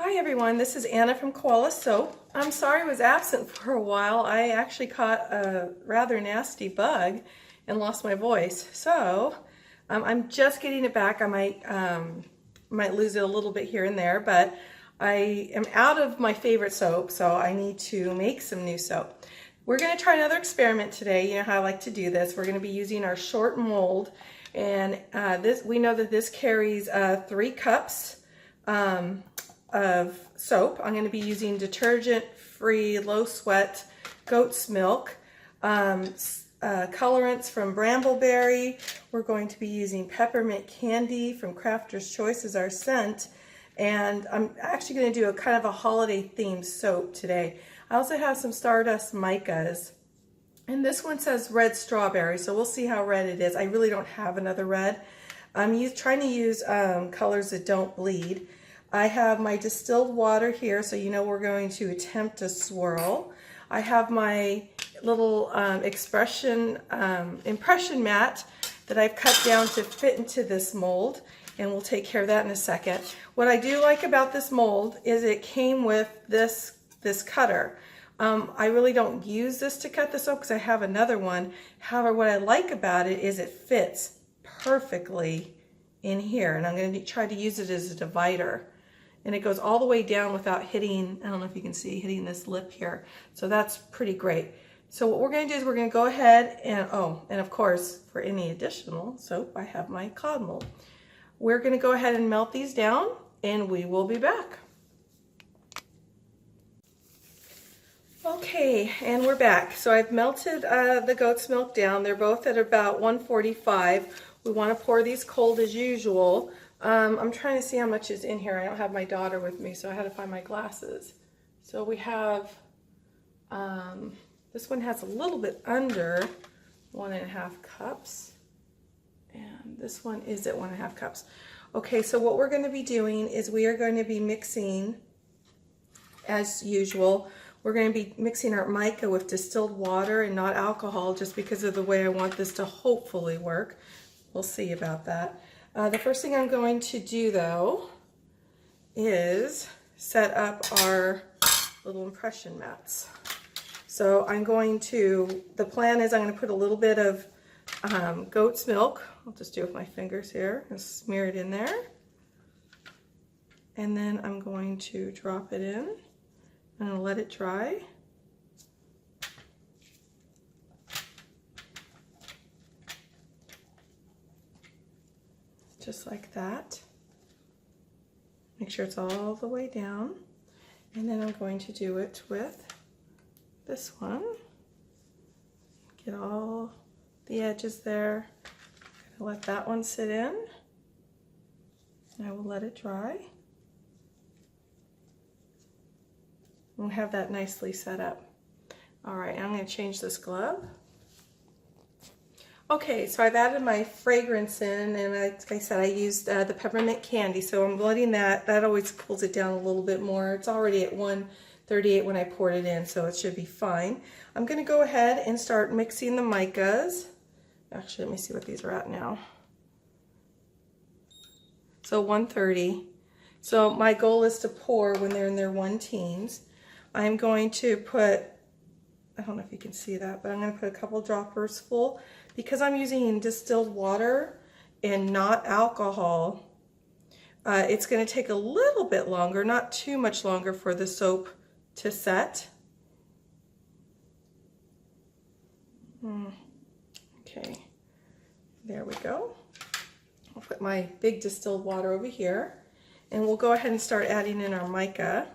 Hi everyone, this is Anna from Koala Soap. I'm sorry I was absent for a while. I actually caught a rather nasty bug and lost my voice. So I'm just getting it back. I might lose it a little bit here and there, but I am out of my favorite soap, so I need to make some new soap. We're going to try another experiment today. You know how I like to do this. We're going to be using our short mold, and we know that this carries 3 cups of soap. I'm going to be using detergent-free, low-sweat goat's milk, colorants from Brambleberry. We're going to be using peppermint candy from Crafter's Choice as our scent, and I'm actually going to do a kind of a holiday-themed soap today. I also have some Stardust micas, and this one says red strawberry, so we'll see how red it is. I really don't have another red. I'm trying to use colors that don't bleed. I have my distilled water here, so you know we're going to attempt a swirl. I have my little impression mat that I've cut down to fit into this mold, and we'll take care of that in a second. What I do like about this mold is it came with this cutter. I really don't use this to cut the soap because I have another one. However, what I like about it is it fits perfectly in here, and I'm going to try to use it as a divider. And it goes all the way down without hitting, I don't know if you can see, hitting this lip here. So that's pretty great. So what we're going to do is we're going to go ahead and, and of course, for any additional soap, I have my cloud mold. We're going to go ahead and melt these down, and we will be back. Okay, and we're back. So I've melted the goat's milk down. They're both at about 145. We want to pour these cold as usual. I'm trying to see how much is in here. I don't have my daughter with me, so I had to find my glasses. So we have, this one has a little bit under 1.5 cups. And this one is at 1.5 cups. Okay, so what we're going to be doing is we are going to be mixing, as usual, we're going to be mixing our mica with distilled water and not alcohol, just because of the way I want this to hopefully work. We'll see about that. The first thing I'm going to do, though, is set up our little impression mats. So the plan is I'm going to put a little bit of goat's milk. I'll just do it with my fingers here and smear it in there. And then I'm going to drop it in. I'm going to let it dry. Just like that. Make sure it's all the way down. And then I'm going to do it with this one. Get all the edges there. I'm gonna let that one sit in. And I will let it dry. We'll have that nicely set up. All right, I'm going to change this glove. Okay, so I've added my fragrance in, and like I said, I used the peppermint candy, so I'm letting that always cools it down a little bit more. It's already at 138 when I poured it in, so it should be fine. I'm going to go ahead and start mixing the micas. Actually, let me see what these are at now. So 130. So my goal is to pour when they're in their 1-teens. I'm going to put, I don't know if you can see that, but I'm going to put a couple droppers full. Because I'm using distilled water and not alcohol, it's going to take a little bit longer, not too much longer, for the soap to set. Okay, there we go. I'll put my big distilled water over here, and we'll go ahead and start adding in our mica.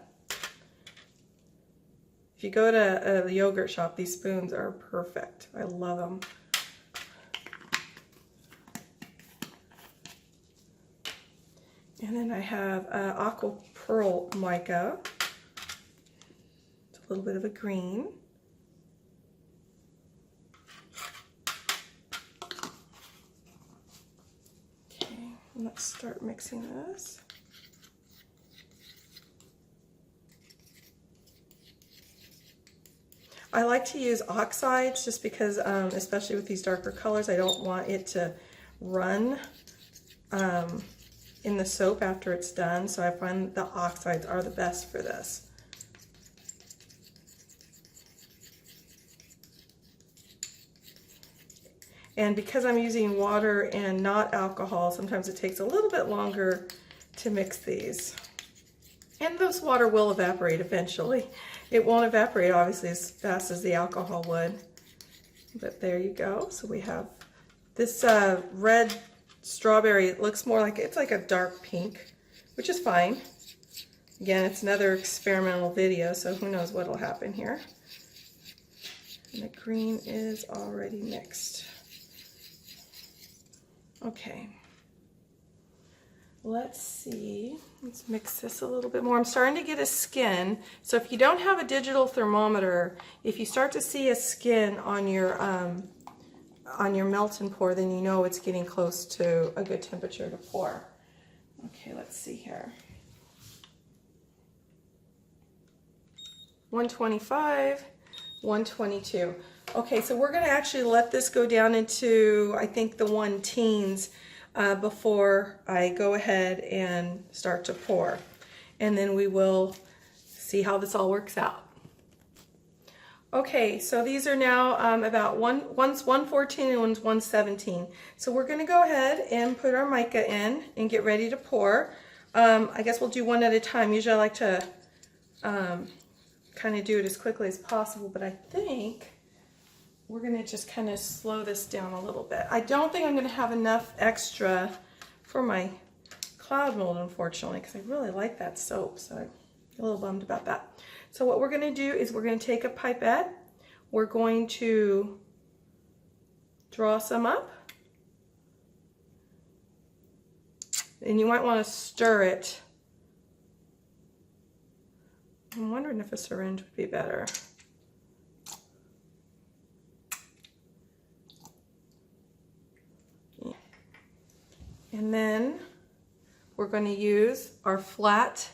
If you go to a yogurt shop, these spoons are perfect. I love them. And then I have aqua pearl mica. It's a little bit of a green. Okay, let's start mixing this. I like to use oxides just because, especially with these darker colors, I don't want it to run. in the soap after it's done, so I find the oxides are the best for this. And because I'm using water and not alcohol, sometimes it takes a little bit longer to mix these. And this water will evaporate eventually. It won't evaporate obviously as fast as the alcohol would. But there you go. So we have this red strawberry. It looks more like, it's like a dark pink, which is fine. Again, it's another experimental video, so who knows what'll happen here. And the green is already mixed. Okay. Let's see, let's mix this a little bit more. I'm starting to get a skin. So if you don't have a digital thermometer, if you start to see a skin on your melt and pour, then you know it's getting close to a good temperature to pour. Okay, let's see here. 125, 122. Okay, so we're gonna actually let this go down into, I think, the 1-teens before I go ahead and start to pour. And then we will see how this all works out. Okay, so these are now about one's 114 and one's 117. So we're gonna go ahead and put our mica in and get ready to pour. I guess we'll do one at a time. Usually I like to kind of do it as quickly as possible, but I think we're going to just kind of slow this down a little bit. I don't think I'm going to have enough extra for my cloud mold, unfortunately, because I really like that soap, so I'm a little bummed about that. So what we're going to do is we're going to take a pipette. We're going to draw some up. And you might want to stir it. I'm wondering if a syringe would be better. And then we're going to use our flat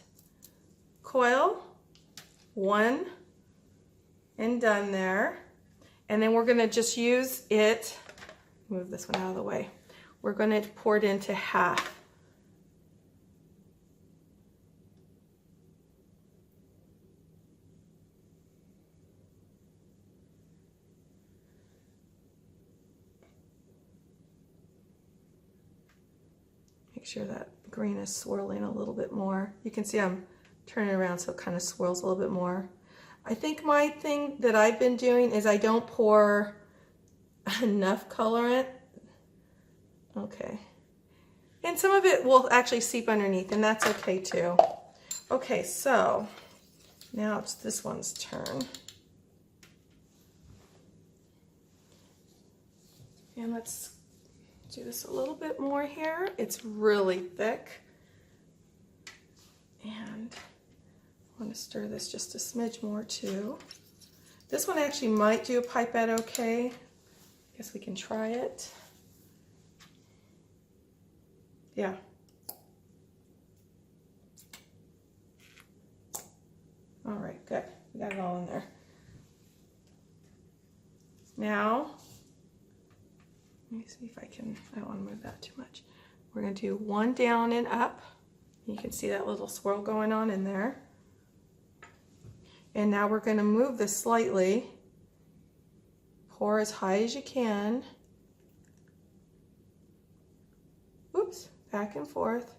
coil, one and done there. And then we're going to just use it, move this one out of the way. We're going to pour it into half. Make sure that green is swirling a little bit more. You can see I'm turning around so it kind of swirls a little bit more. I think my thing that I've been doing is I don't pour enough colorant. Okay. And some of it will actually seep underneath, and that's okay too. Okay, so now it's this one's turn. And let's do this a little bit more here. It's really thick. And I want to stir this just a smidge more too. This one actually might do a pipette okay. Guess we can try it. Yeah. All right, good. We got it all in there. Now, let me see if I don't want to move that too much. We're going to do one down and up. You can see that little swirl going on in there. And now we're going to move this slightly. Pour as high as you can. Oops, back and forth.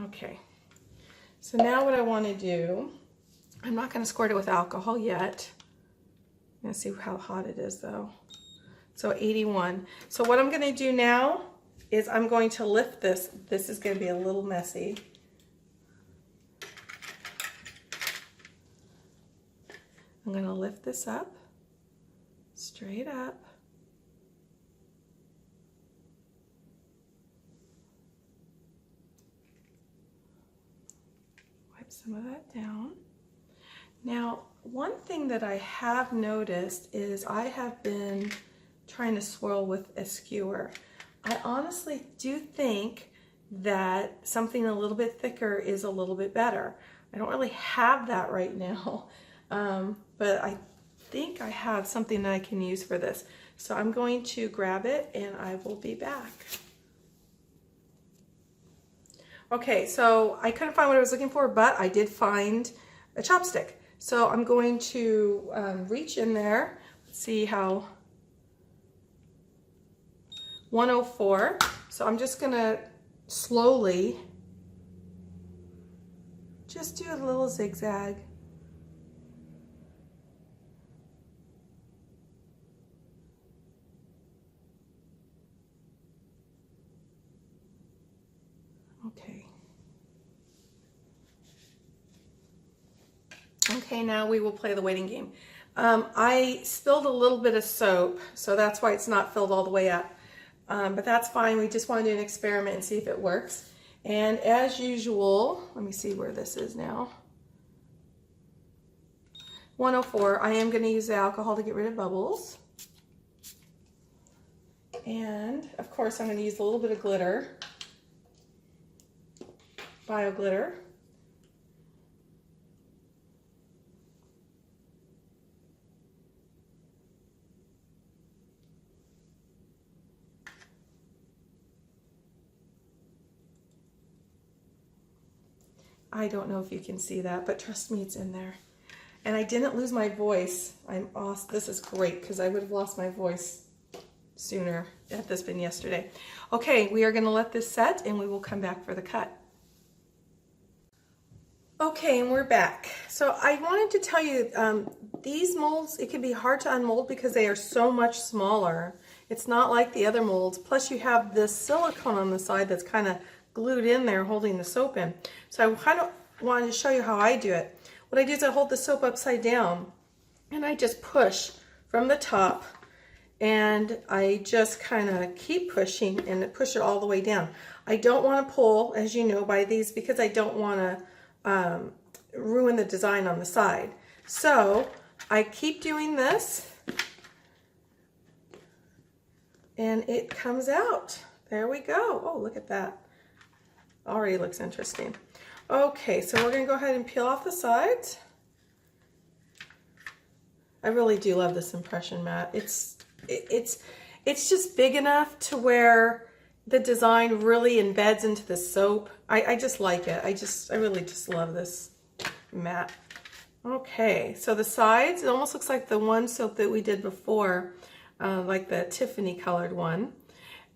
Okay. So now what I want to do, I'm not going to squirt it with alcohol yet. I'm going to see how hot it is though. So 81. So what I'm going to do now is I'm going to lift this. This is going to be a little messy. I'm going to lift this up, straight up. Some of that down. Now, one thing that I have noticed is I have been trying to swirl with a skewer. I honestly do think that something a little bit thicker is a little bit better. I don't really have that right now. But I think I have something that I can use for this. So I'm going to grab it and I will be back. Okay, so I couldn't find what I was looking for, but I did find a chopstick. So I'm going to reach in there. Let's see how 104. So I'm just gonna slowly just do a little zigzag. Okay. Okay, now we will play the waiting game. I spilled a little bit of soap, so that's why it's not filled all the way up. But that's fine. We just want to do an experiment and see if it works. And as usual, let me see where this is now. 104, I am going to use the alcohol to get rid of bubbles. And of course I'm going to use a little bit of glitter, bio glitter. I don't know if you can see that, but trust me, it's in there. And I didn't lose my voice. I'm awesome. This is great because I would have lost my voice sooner had this been yesterday. Okay, we are going to let this set and we will come back for the cut. Okay, and we're back. So I wanted to tell you, these molds, it can be hard to unmold because they are so much smaller. It's not like the other molds. Plus you have this silicone on the side that's kind of glued in there holding the soap in. So I kind of wanted to show you how I do it. What I do is I hold the soap upside down and I just push from the top and I just kind of keep pushing and push it all the way down. I don't want to pull, as you know, by these because I don't want to ruin the design on the side. So I keep doing this and it comes out. There we go. Oh, look at that. Already looks interesting. Okay, so we're going to go ahead and peel off the sides. I really do love this impression mat. It's just big enough to where the design really embeds into the soap. I just like it. I really just love this mat. Okay, so the sides, it almost looks like the one soap that we did before, like the Tiffany colored one.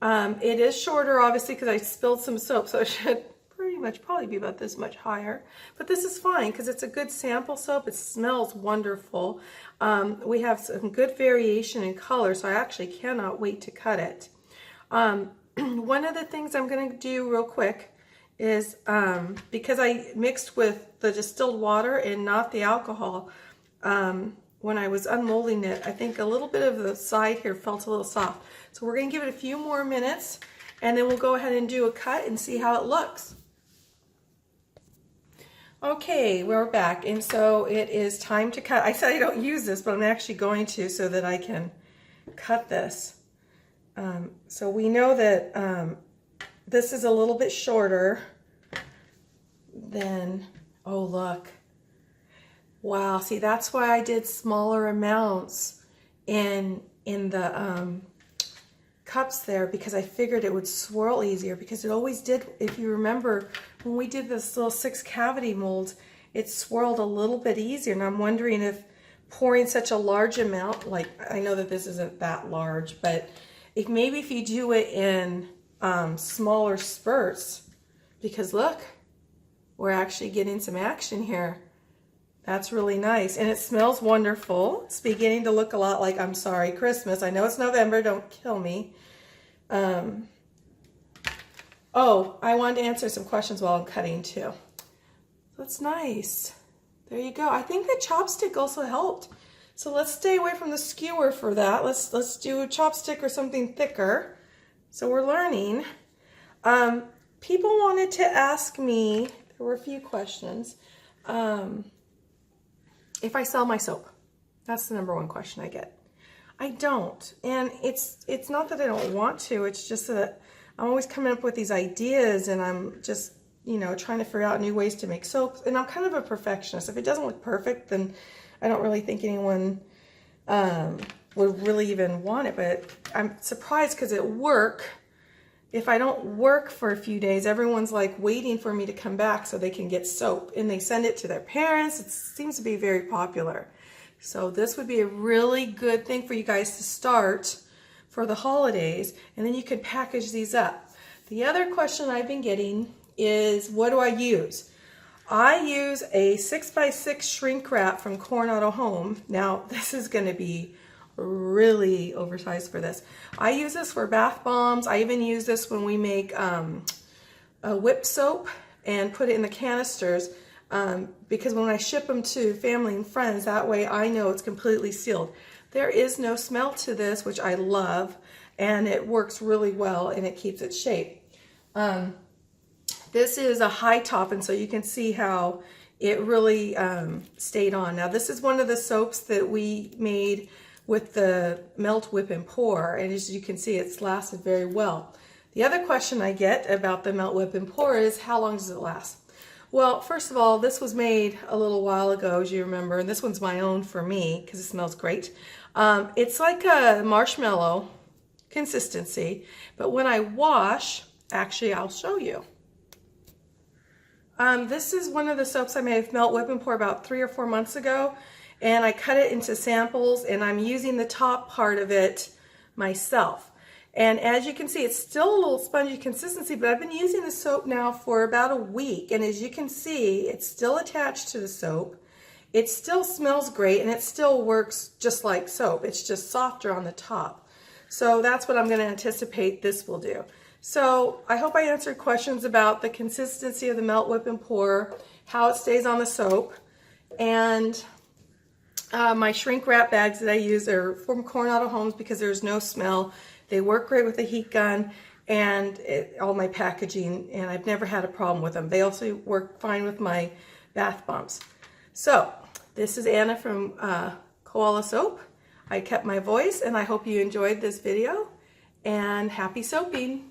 It is shorter, obviously, because I spilled some soap, so it should pretty much probably be about this much higher. But this is fine because it's a good sample soap. It smells wonderful. We have some good variation in color, so I actually cannot wait to cut it. One of the things I'm going to do real quick is, because I mixed with the distilled water and not the alcohol, when I was unmolding it, I think a little bit of the side here felt a little soft. So we're going to give it a few more minutes and then we'll go ahead and do a cut and see how it looks. Okay, we're back, and so it is time to cut. I said I don't use this, but I'm actually going to so that I can cut this. So we know that this is a little bit shorter than, oh look. Wow, see that's why I did smaller amounts in the cups there, because I figured it would swirl easier, because it always did. If you remember when we did this little 6 cavity mold, it swirled a little bit easier, and I'm wondering if pouring such a large amount, like I know that this isn't that large, but maybe if you do it in smaller spurts, because look, we're actually getting some action here. That's really nice, and it smells wonderful. It's beginning to look a lot like, I'm sorry, Christmas. I know it's November, don't kill me. Oh, I wanted to answer some questions while I'm cutting too. That's nice. There you go. I think the chopstick also helped. So let's stay away from the skewer for that. Let's do a chopstick or something thicker. So we're learning. People wanted to ask me, there were a few questions, if I sell my soap. That's the #1 question I get. I don't, and it's not that I don't want to, it's just that I'm always coming up with these ideas and I'm just you know, trying to figure out new ways to make soaps. And I'm kind of a perfectionist. If it doesn't look perfect, then I don't really think anyone would really even want it. But I'm surprised because at work, if I don't work for a few days, everyone's like waiting for me to come back so they can get soap, and they send it to their parents. It seems to be very popular. So this would be a really good thing for you guys to start for the holidays, and then you can package these up. The other question I've been getting is, what do I use? I use a 6x6 shrink wrap from Koala Home. Now this is going to be really oversized for this. I use this for bath bombs. I even use this when we make a whip soap and put it in the canisters, because when I ship them to family and friends, that way I know it's completely sealed. There is no smell to this, which I love, and it works really well and it keeps its shape. This is a high top, and so you can see how it really stayed on. Now this is one of the soaps that we made with the melt, whip, and pour, and as you can see, it's lasted very well. The other question I get about the melt, whip, and pour is, how long does it last? Well, first of all, this was made a little while ago, as you remember, and this one's my own for me because it smells great. It's like a marshmallow consistency, but when I wash, actually I'll show you. This is one of the soaps I made with melt, whip, and pour about 3 or 4 months ago, and I cut it into samples, and I'm using the top part of it myself. And as you can see, it's still a little spongy consistency, but I've been using the soap now for about a week, and as you can see, it's still attached to the soap. It still smells great, and it still works just like soap. It's just softer on the top. So that's what I'm going to anticipate this will do. So I hope I answered questions about the consistency of the melt, whip, and pour, how it stays on the soap, and my shrink wrap bags that I use are from Koala Homes because there's no smell. They work great with a heat gun, and all my packaging, and I've never had a problem with them. They also work fine with my bath bombs. So this is Anna from Koala Soap. I kept my voice, and I hope you enjoyed this video, and happy soaping.